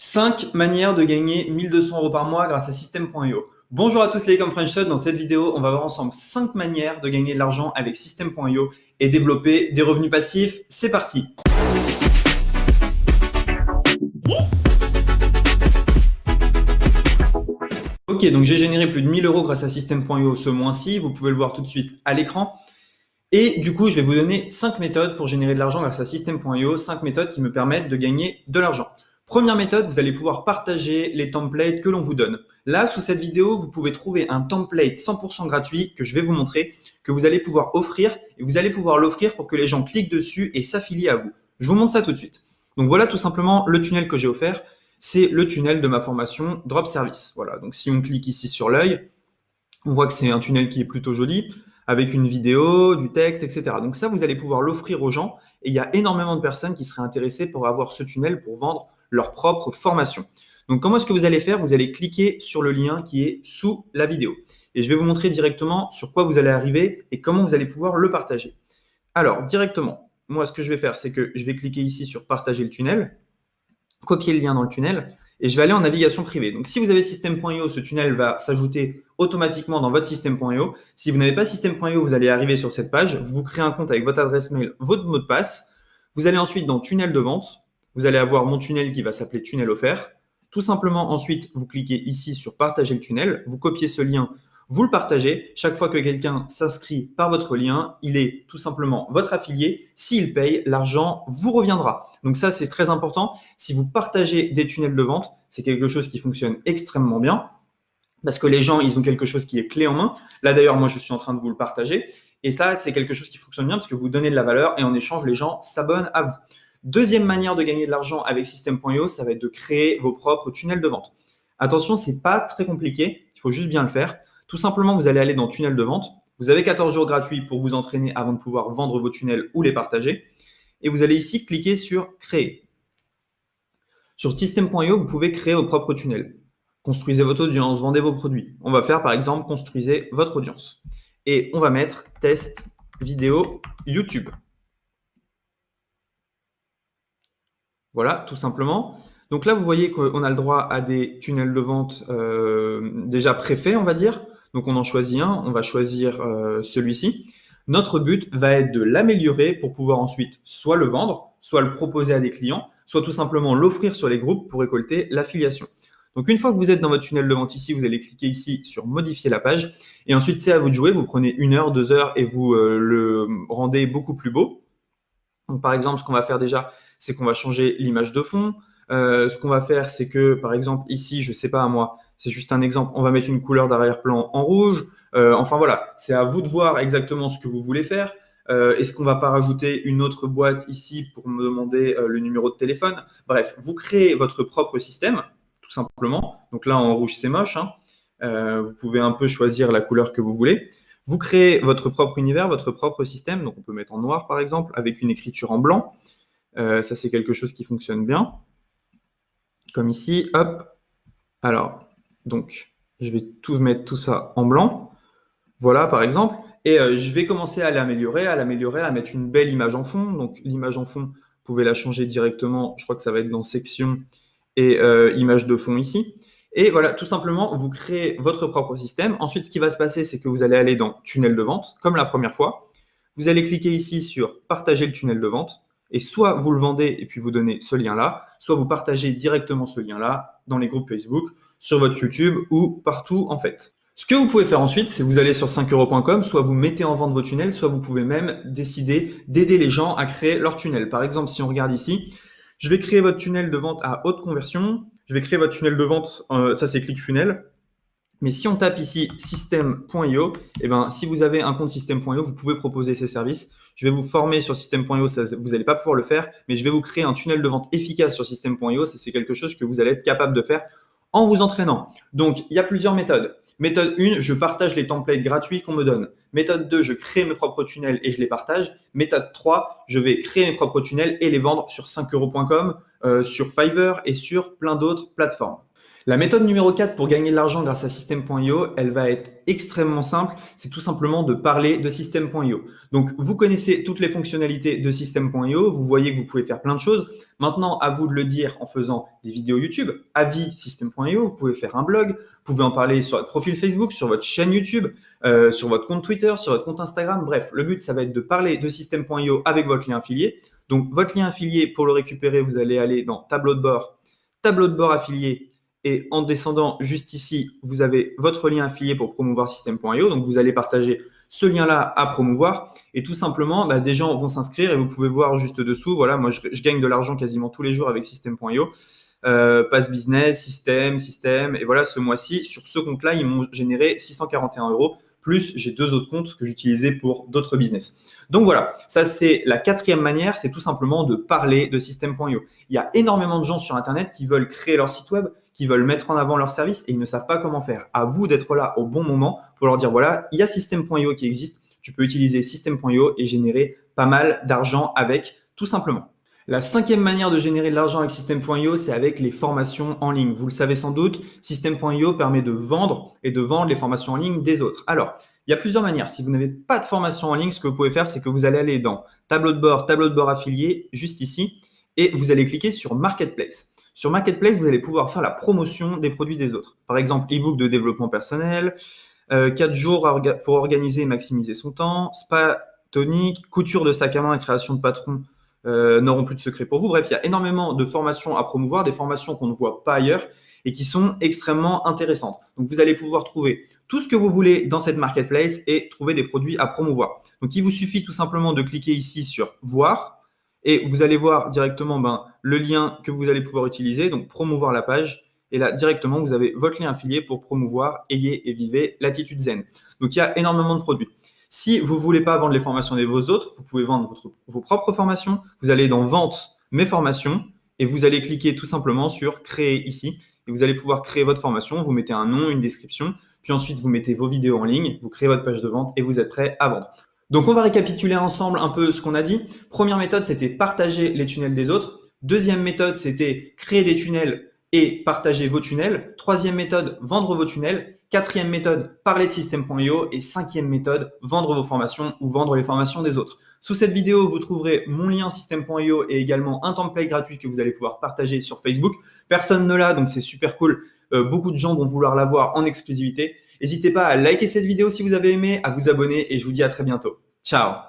5 manières de gagner 1200 € par mois grâce à System.io. Bonjour à tous les comme French Shot. Dans cette vidéo, on va voir ensemble 5 manières de gagner de l'argent avec System.io et développer des revenus passifs. C'est parti. Ok, donc j'ai généré plus de 1000 € grâce à System.io ce mois-ci. Vous pouvez le voir tout de suite à l'écran. Et du coup, je vais vous donner 5 méthodes pour générer de l'argent grâce à System.io, 5 méthodes qui me permettent de gagner de l'argent. Première méthode, vous allez pouvoir partager les templates que l'on vous donne. Là, sous cette vidéo, vous pouvez trouver un template 100% gratuit que je vais vous montrer, que vous allez pouvoir offrir, et vous allez pouvoir l'offrir pour que les gens cliquent dessus et s'affilient à vous. Je vous montre ça tout de suite. Donc voilà tout simplement le tunnel que j'ai offert. C'est le tunnel de ma formation Drop Service. Voilà, donc si on clique ici sur l'œil, on voit que c'est un tunnel qui est plutôt joli, avec une vidéo, du texte, etc. Donc ça, vous allez pouvoir l'offrir aux gens, et il y a énormément de personnes qui seraient intéressées pour avoir ce tunnel pour vendre leur propre formation. Donc comment est-ce que vous allez faire? Vous allez cliquer sur le lien qui est sous la vidéo. Et je vais vous montrer directement sur quoi vous allez arriver et comment vous allez pouvoir le partager. Alors, directement, moi, ce que je vais faire, c'est que je vais cliquer ici sur partager le tunnel, copier le lien dans le tunnel, et je vais aller en navigation privée. Donc, si vous avez System.io, ce tunnel va s'ajouter automatiquement dans votre System.io. Si vous n'avez pas System.io, vous allez arriver sur cette page, vous créez un compte avec votre adresse mail, votre mot de passe. Vous allez ensuite dans tunnel de vente. Vous allez avoir mon tunnel qui va s'appeler tunnel offert. Tout simplement, ensuite, vous cliquez ici sur partager le tunnel. Vous copiez ce lien, vous le partagez. Chaque fois que quelqu'un s'inscrit par votre lien, il est tout simplement votre affilié. S'il paye, l'argent vous reviendra. Donc ça, c'est très important. Si vous partagez des tunnels de vente, c'est quelque chose qui fonctionne extrêmement bien parce que les gens, ils ont quelque chose qui est clé en main. Là, d'ailleurs, moi, je suis en train de vous le partager. Et ça, c'est quelque chose qui fonctionne bien parce que vous donnez de la valeur et en échange, les gens s'abonnent à vous. Deuxième manière de gagner de l'argent avec System.io, ça va être de créer vos propres tunnels de vente. Attention, c'est pas très compliqué, il faut juste bien le faire. Tout simplement, vous allez aller dans tunnel de vente. Vous avez 14 jours gratuits pour vous entraîner avant de pouvoir vendre vos tunnels ou les partager. Et vous allez ici cliquer sur créer. Sur System.io, vous pouvez créer vos propres tunnels. Construisez votre audience, vendez vos produits. On va faire par exemple, construisez votre audience. Et on va mettre test vidéo YouTube. Voilà, tout simplement. Donc là, vous voyez qu'on a le droit à des tunnels de vente déjà préfaits, on va dire. Donc on en choisit un, on va choisir celui-ci. Notre but va être de l'améliorer pour pouvoir ensuite soit le vendre, soit le proposer à des clients, soit tout simplement l'offrir sur les groupes pour récolter l'affiliation. Donc une fois que vous êtes dans votre tunnel de vente ici, vous allez cliquer ici sur modifier la page. Et ensuite, c'est à vous de jouer. Vous prenez 1 heure, 2 heures et vous le rendez beaucoup plus beau. Donc par exemple, ce qu'on va faire déjà, c'est qu'on va changer l'image de fond. Ce qu'on va faire, c'est que, par exemple, ici, je ne sais pas moi, c'est juste un exemple, on va mettre une couleur d'arrière-plan en rouge. Enfin voilà, c'est à vous de voir exactement ce que vous voulez faire. Est-ce qu'on ne va pas rajouter une autre boîte ici pour me demander le numéro de téléphone? Bref, vous créez votre propre système, tout simplement. Donc là, en rouge, c'est moche, hein. Vous pouvez un peu choisir la couleur que vous voulez. Vous créez votre propre univers, votre propre système. Donc, on peut mettre en noir, par exemple, avec une écriture en blanc. Ça, c'est quelque chose qui fonctionne bien. Comme ici, hop. Alors, donc, je vais mettre tout ça en blanc. Voilà, par exemple. Et je vais commencer à l'améliorer, à mettre une belle image en fond. Donc, l'image en fond, vous pouvez la changer directement. Je crois que ça va être dans section et image de fond ici. Et voilà, tout simplement, vous créez votre propre système. Ensuite, ce qui va se passer, c'est que vous allez aller dans tunnel de vente, comme la première fois. Vous allez cliquer ici sur partager le tunnel de vente. Et soit vous le vendez et puis vous donnez ce lien-là, soit vous partagez directement ce lien-là dans les groupes Facebook, sur votre YouTube ou partout en fait. Ce que vous pouvez faire ensuite, c'est vous allez sur 5euros.com, soit vous mettez en vente vos tunnels, soit vous pouvez même décider d'aider les gens à créer leur tunnel. Par exemple, si on regarde ici, je vais créer votre tunnel de vente à haute conversion. Je vais créer votre tunnel de vente, ça c'est ClickFunnels. Mais si on tape ici System.io, eh ben, si vous avez un compte System.io, vous pouvez proposer ces services. Je vais vous former sur System.io, vous n'allez pas pouvoir le faire, mais je vais vous créer un tunnel de vente efficace sur System.io. C'est quelque chose que vous allez être capable de faire en vous entraînant. Donc, il y a plusieurs méthodes. Méthode 1, je partage les templates gratuits qu'on me donne. Méthode 2, je crée mes propres tunnels et je les partage. Méthode 3, je vais créer mes propres tunnels et les vendre sur 5euros.com, sur Fiverr et sur plein d'autres plateformes. La méthode numéro 4 pour gagner de l'argent grâce à System.io, elle va être extrêmement simple. C'est tout simplement de parler de System.io. Donc, vous connaissez toutes les fonctionnalités de System.io. Vous voyez que vous pouvez faire plein de choses. Maintenant, à vous de le dire en faisant des vidéos YouTube. Avis System.io, vous pouvez faire un blog. Vous pouvez en parler sur votre profil Facebook, sur votre chaîne YouTube, sur votre compte Twitter, sur votre compte Instagram. Bref, le but, ça va être de parler de System.io avec votre lien affilié. Donc, votre lien affilié, pour le récupérer, vous allez aller dans tableau de bord affilié. Et en descendant juste ici, vous avez votre lien affilié pour promouvoir System.io. Donc, vous allez partager ce lien-là à promouvoir. Et tout simplement, des gens vont s'inscrire et vous pouvez voir juste dessous. Voilà, moi, je gagne de l'argent quasiment tous les jours avec System.io. Pass Business, System. Et voilà, ce mois-ci, sur ce compte-là, ils m'ont généré 641 €. Plus, j'ai 2 autres comptes que j'utilisais pour d'autres business. Donc voilà, ça c'est la 4e manière, c'est tout simplement de parler de System.io. Il y a énormément de gens sur Internet qui veulent créer leur site web, qui veulent mettre en avant leur service et ils ne savent pas comment faire. À vous d'être là au bon moment pour leur dire voilà, il y a System.io qui existe, tu peux utiliser System.io et générer pas mal d'argent avec, tout simplement. La 5e manière de générer de l'argent avec System.io, c'est avec les formations en ligne. Vous le savez sans doute, System.io permet de vendre et de vendre les formations en ligne des autres. Alors, il y a plusieurs manières. Si vous n'avez pas de formation en ligne, ce que vous pouvez faire, c'est que vous allez aller dans tableau de bord affilié, juste ici, et vous allez cliquer sur Marketplace. Sur Marketplace, vous allez pouvoir faire la promotion des produits des autres. Par exemple, e-book de développement personnel, 4 jours pour organiser et maximiser son temps, spa tonique, couture de sac à main et création de patron n'auront plus de secret pour vous. Bref, il y a énormément de formations à promouvoir, des formations qu'on ne voit pas ailleurs et qui sont extrêmement intéressantes. Donc, vous allez pouvoir trouver tout ce que vous voulez dans cette marketplace et trouver des produits à promouvoir. Donc, il vous suffit tout simplement de cliquer ici sur « Voir » et vous allez voir directement le lien que vous allez pouvoir utiliser, donc promouvoir la page. Et là, directement, vous avez votre lien affilié pour promouvoir, ayez et vivez l'attitude zen. Donc, il y a énormément de produits. Si vous ne voulez pas vendre les formations des vos autres, vous pouvez vendre vos propres formations. Vous allez dans Vente, mes formations, et vous allez cliquer tout simplement sur Créer ici. Et vous allez pouvoir créer votre formation. Vous mettez un nom, une description, puis ensuite vous mettez vos vidéos en ligne, vous créez votre page de vente et vous êtes prêt à vendre. Donc, on va récapituler ensemble un peu ce qu'on a dit. Première méthode, c'était partager les tunnels des autres. Deuxième méthode, c'était créer des tunnels et partager vos tunnels. Troisième méthode, vendre vos tunnels. Quatrième méthode, parler de System.io. Et 5e méthode, vendre vos formations ou vendre les formations des autres. Sous cette vidéo, vous trouverez mon lien System.io et également un template gratuit que vous allez pouvoir partager sur Facebook. Personne ne l'a, donc c'est super cool. Beaucoup de gens vont vouloir l'avoir en exclusivité. N'hésitez pas à liker cette vidéo si vous avez aimé, à vous abonner et je vous dis à très bientôt. Ciao!